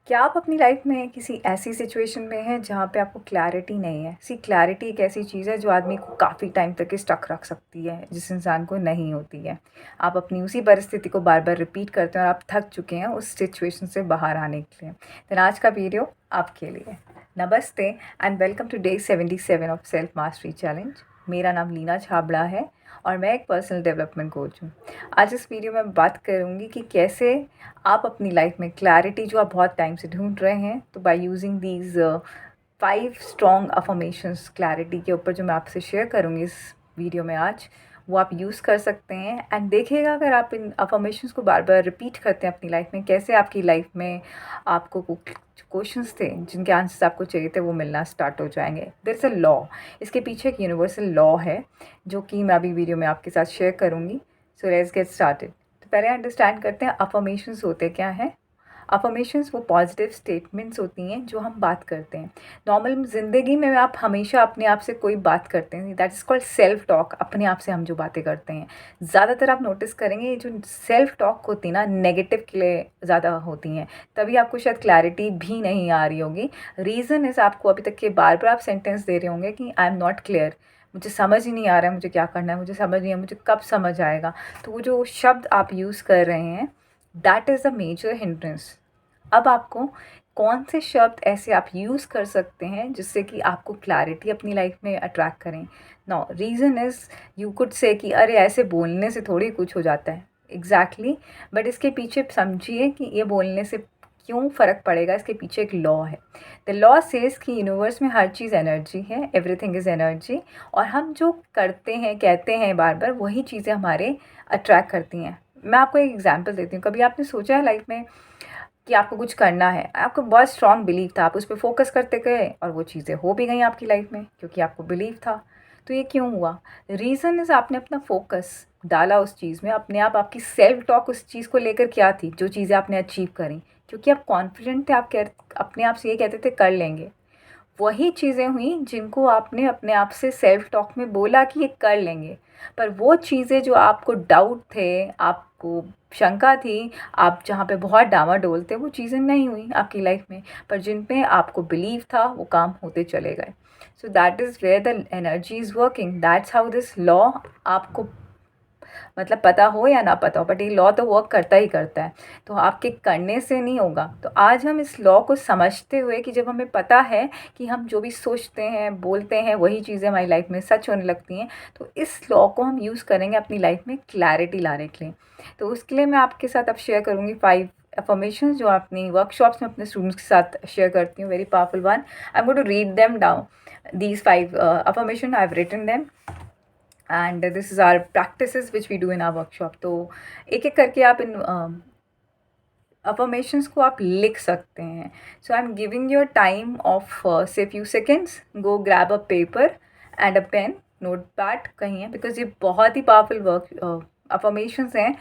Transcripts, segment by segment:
क्या आप अपनी लाइफ में किसी ऐसी सिचुएशन में हैं जहाँ पे आपको क्लैरिटी नहीं है? सी क्लैरिटी एक ऐसी चीज़ है जो आदमी को काफ़ी टाइम तक स्टक रख सकती है, जिस इंसान को नहीं होती है। आप अपनी उसी परिस्थिति को बार बार रिपीट करते हैं और आप थक चुके हैं उस सिचुएशन से बाहर आने के लिए। तो आज का वीडियो आपके लिए। नमस्ते and welcome to day 77 of self mastery challenge. मेरा नाम लीना छाबड़ा है और मैं एक पर्सनल डेवलपमेंट कोच हूँ। आज इस वीडियो में बात करूँगी कि कैसे आप अपनी लाइफ में क्लैरिटी जो आप बहुत टाइम से ढूंढ रहे हैं, तो by using these 5 strong affirmations clarity के ऊपर जो मैं आपसे शेयर करूँगी इस वीडियो में आज, वो आप यूज़ कर सकते हैं। एंड देखिएगा अगर आप इन अफर्मेशंस को बार बार रिपीट करते हैं अपनी लाइफ में, कैसे आपकी लाइफ में आपको क्वेश्चंस थे जिनके आंसर्स आपको चाहिए थे वो मिलना स्टार्ट हो जाएंगे। देयर इज़ अ लॉ, इसके पीछे एक यूनिवर्सल लॉ है जो कि मैं अभी वीडियो में आपके साथ शेयर करूँगी। So let's get started. तो पहले अंडरस्टैंड करते हैं अफर्मेशंस होते क्या हैं। अफर्मेशंस वो पॉजिटिव स्टेटमेंट्स होती हैं जो हम बात करते हैं नॉर्मल ज़िंदगी में। आप हमेशा अपने आप से कोई बात करते हैं, that is called self talk. अपने आप से हम जो बातें करते हैं, ज़्यादातर आप नोटिस करेंगे ये जो सेल्फ टॉक होती है ना, नेगेटिव के लिए ज़्यादा होती हैं। तभी आपको शायद क्लैरिटी भी नहीं आ रही होगी। रीज़न इज़ आपको अभी तक के बार बार आप सेंटेंस दे रहे होंगे कि आई एम नॉट क्लियर, मुझे समझ ही नहीं आ रहा है मुझे क्या करना है, मुझे समझ नहीं है, मुझे कब समझ आएगा। तो वो जो शब्द आप यूज़ कर रहे हैं, that is a major hindrance. अब आपको कौन से शब्द ऐसे आप यूज़ कर सकते हैं जिससे कि आपको क्लैरिटी अपनी लाइफ में अट्रैक्ट करें। No reason is, you could say कि अरे ऐसे बोलने से थोड़ी कुछ हो जाता है। एग्जैक्टली बट इसके पीछे समझिए कि ये बोलने से क्यों फ़र्क पड़ेगा। इसके पीछे एक लॉ है। द लॉ सेज़ कि यूनिवर्स में हर चीज़ एनर्जी है, एवरीथिंग इज़ एनर्जी। और हम जो करते हैं, कहते हैं बार बार, वही चीज़ें हमारे अट्रैक्ट करती हैं। मैं आपको एक एग्जांपल देती हूँ। कभी आपने सोचा है लाइफ में कि आपको कुछ करना है, आपको बहुत स्ट्रॉन्ग बिलीव था, आप उस पर फोकस करते गए और वो चीज़ें हो भी गई आपकी लाइफ में क्योंकि आपको बिलीव था। तो ये क्यों हुआ? रीज़न इज़ आपने अपना फोकस डाला उस चीज़ में। अपने आप आपकी सेल्फ टॉक उस चीज़ को लेकर क्या थी, जो चीज़ें आपने अचीव करी, क्योंकि आप कॉन्फिडेंट थे। आप अपने आप से ये कहते थे कर लेंगे। वही चीज़ें हुई जिनको आपने अपने आप से सेल्फ टॉक में बोला कि ये कर लेंगे। पर वो चीज़ें जो आपको डाउट थे, आपको शंका थी, आप जहाँ पे बहुत डामाडोल थे, वो चीज़ें नहीं हुई आपकी लाइफ में। पर जिन पे आपको बिलीव था वो काम होते चले गए। So that is where the energy is working. That's how this law, आपको मतलब पता हो या ना पता हो, बट ये लॉ तो वर्क करता ही करता है। तो आपके करने से नहीं होगा। तो आज हम इस लॉ को समझते हुए कि जब हमें पता है कि हम जो भी सोचते हैं, बोलते हैं, वही चीज़ें हमारी लाइफ में सच होने लगती हैं, तो इस लॉ को हम यूज़ करेंगे अपनी लाइफ में क्लैरिटी लाने के लिए। तो उसके लिए मैं आपके साथ अब शेयर करूँगी 5 अफर्मेशंस जो अपनी वर्कशॉप्स में अपने स्टूडेंट्स के साथ शेयर करती हूँ। Very powerful one. I am going to read them down, these 5 affirmation I have written them, and this is our practices which we do in our workshop. तो एक एक करके आप इन अफर्मेशंस को आप लिख सकते हैं। So I am giving your time of say few seconds. Go grab a paper and a pen, note pad कहीं है, बिकॉज ये बहुत ही पावरफुल वर्क अफर्मेशंस हैं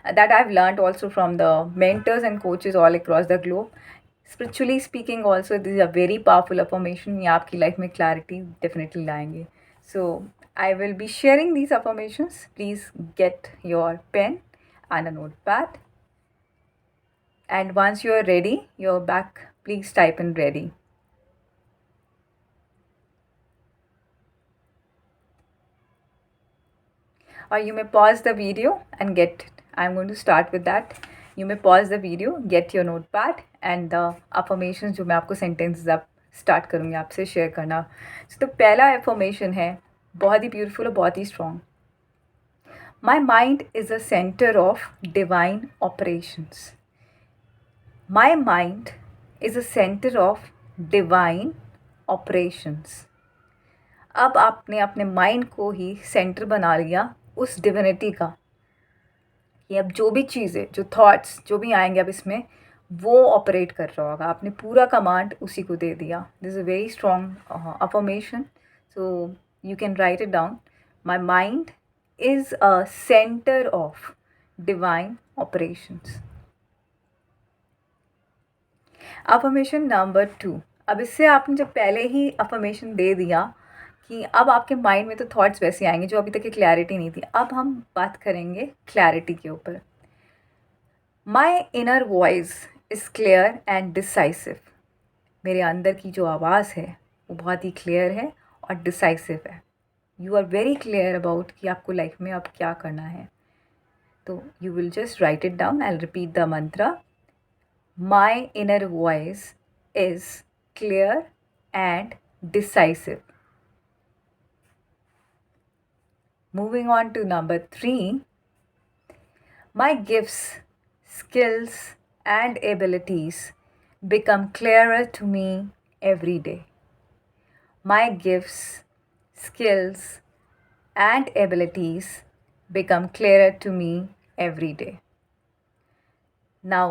that I have learned also from the mentors and coaches all across the globe. Spiritually speaking also this is a very powerful affirmation. ये आपकी life में clarity definitely लाएंगे। So I will be sharing these affirmations. Please get your pen and a notepad. And once you are ready, you're back. Please type in ready. Or you may pause the video and get it. I'm going to start with that. You may pause the video, get your notepad and the affirmations जो मैं आपको sentences अब start करूँगी आपसे share करना। तो पहला affirmation है बहुत ही beautiful और बहुत ही strong. My mind is a center of divine operations. My mind is a center of divine operations. अब आपने अपने माइंड को ही सेंटर बना लिया उस डिविनिटी का कि अब जो भी चीज़ें, जो थॉट्स जो भी आएंगे अब इसमें, वो ऑपरेट कर रहा होगा। आपने पूरा कमांड उसी को दे दिया। This is a very strong affirmation, so you can write it down. My mind is a centre of divine operations. Affirmation number 2। अब इससे आपने जब पहले ही अफर्मेशन दे दिया कि अब आपके माइंड में तो थॉट्स वैसे आएंगे जो अभी तक की क्लैरिटी नहीं थी। अब हम बात करेंगे क्लैरिटी के ऊपर। माई inner voice is clear and decisive. मेरे अंदर की जो आवाज़ है वो बहुत ही क्लियर है और डिसाइसिव है। You are very clear about कि आपको लाइफ में अब क्या करना है। तो you will just write it down. I will repeat the mantra. My inner voice is clear and decisive. Moving on to number 3, my gifts, skills, and abilities become clearer to me every day. My gifts, skills, and abilities become clearer to me every day. Now,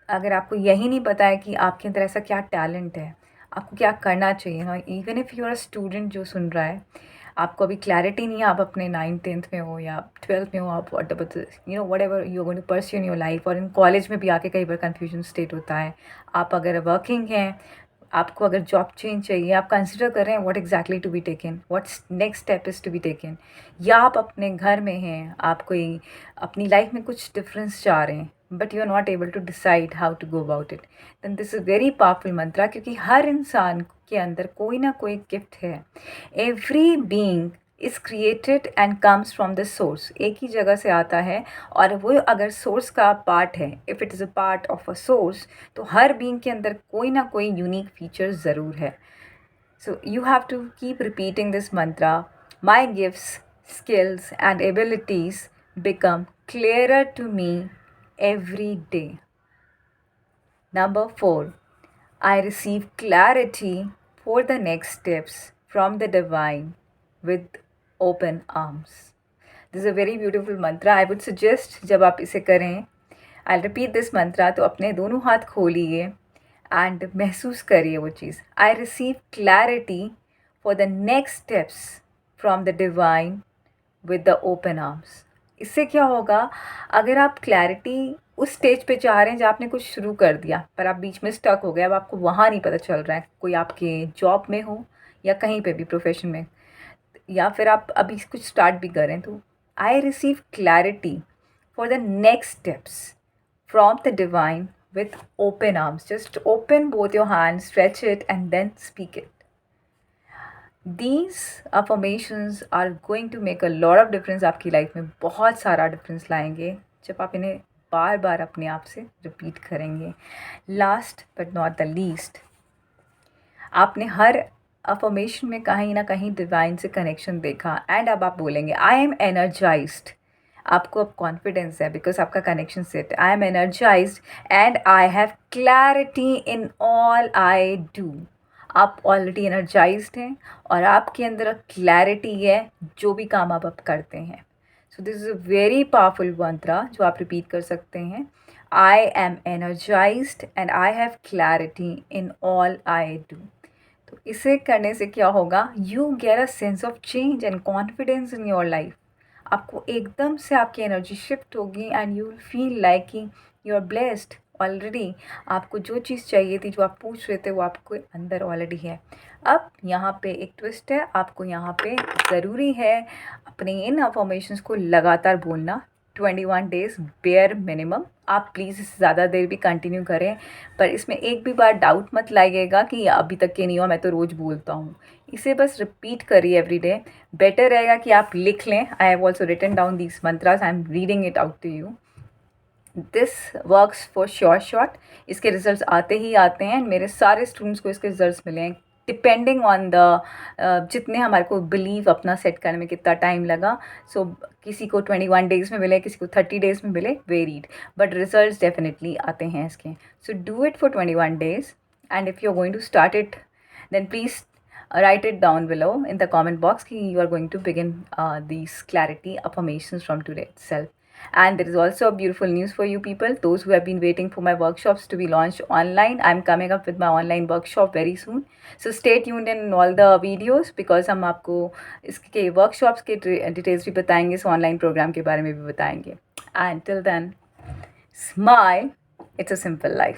अगर आपको यही नहीं पता है कि आपके अंदर ऐसा क्या टैलेंट है, आपको क्या करना चाहिए ना, even if you are a student जो सुन रहा है, आपको अभी क्लैरिटी नहीं है, आप अपने 9th-10th में हो या 12th में हो, आप whatever you are going to pursue in your life, और इन कॉलेज में भी आके कई बार कन्फ्यूजन स्टेट होता है। आप अगर वर्किंग हैं, आपको अगर जॉब चेंज चाहिए, आप कंसिडर कर रहे हैं what exactly to be taken, what's next step is to be taken, या आप अपने घर में हैं, आप कोई अपनी लाइफ में कुछ डिफरेंस चाह रहे हैं but you are not able to decide how to go about it, then this is very powerful mantra, क्योंकि हर इंसान के अंदर कोई ना कोई गिफ्ट है। Every being is created and comes from the source. एक ही जगह से आता है, और वो अगर सोर्स का पार्ट है, if it is a part of a source, तो हर बीइंग के अंदर कोई ना कोई यूनिक फीचर ज़रूर है। So you have to keep repeating this mantra. My gifts, skills, and abilities become clearer to me every day. Number 4, I receive clarity for the next steps from the divine with open arms. This is a very beautiful mantra. I would suggest जब आप इसे करें, I'll repeat this mantra, तो अपने दोनों हाथ खोलिए and महसूस करिए वो चीज़। I receive clarity for the next steps from the divine with the open arms. इससे क्या होगा, अगर आप क्लैरिटी उस स्टेज पे चाह रहे हैं जहाँ आपने कुछ शुरू कर दिया पर आप बीच में स्टक हो गए, अब आपको वहाँ नहीं पता चल रहा है, कोई आपके जॉब में हो या कहीं पे भी प्रोफेशन में, या फिर आप अभी कुछ स्टार्ट भी करें, तो I receive clarity for the next steps from the divine with open arms. Just open both your hands, stretch it, and then speak it. These affirmations are going to make a lot of difference आपकी life में, बहुत सारा difference लाएंगे जब आप इन्हें बार बार अपने आप से रिपीट करेंगे। Last but not the least, आपने हर अफर्मेशन में कहीं ना कहीं डिवाइन से कनेक्शन देखा, एंड अब आप बोलेंगे आई एम एनर्जाइज्ड। आपको अब कॉन्फिडेंस है बिकॉज आपका connection set, I am energized and I have clarity in all I do. आप ऑलरेडी एनर्जाइज्ड हैं और आपके अंदर क्लैरिटी है जो भी काम आप अब करते हैं। So this is a very powerful mantra जो आप रिपीट कर सकते हैं। I am energized and I have clarity in all I do. तो इसे करने से क्या होगा, you get a sense of change and confidence in your life. आपको एकदम से आपकी एनर्जी शिफ्ट होगी and you will feel like कि यू आर ब्लेस्ड ऑलरेडी। आपको जो चीज़ चाहिए थी, जो आप पूछ रहे थे, वो आपको अंदर ऑलरेडी है। अब यहाँ पे एक ट्विस्ट है, आपको यहाँ पे ज़रूरी है अपने इन अफर्मेशंस को लगातार बोलना 21 डेज़ बेयर मिनिमम। आप प्लीज़ इससे ज़्यादा देर भी कंटिन्यू करें, पर इसमें एक भी बार डाउट मत लाइएगा कि अभी तक के नहीं हुआ, मैं तो रोज़ बोलता हूँ। इसे बस रिपीट करिए एवरी डे। बेटर रहेगा कि आप लिख लें। I have also written down these mantras, I am reading it out to you. This works for sure. इसके रिजल्ट्स आते ही आते हैं, मेरे सारे स्टूडेंट्स को इसके रिजल्ट्स मिले हैं, डिपेंडिंग ऑन द जितने हमारे को बिलीव अपना सेट करने में कितना टाइम लगा। सो किसी को 21 डेज़ में मिले, किसी को 30 डेज़ में मिले, वेरीड, बट रिजल्ट्स डेफिनेटली आते हैं इसके। So do it for 21 days, and if you are going to start it then please write it down below in the comment box कि you are going to begin these clarity affirmations from today itself. And there is also a beautiful news for you people, those who have been waiting for my workshops to be launched online. I'm coming up with my online workshop very soon, so stay tuned in all the videos because हम आपको इसके workshops के details भी बताएंगे, इस online program के बारे में भी बताएंगे. And till then, smile, it's a simple life.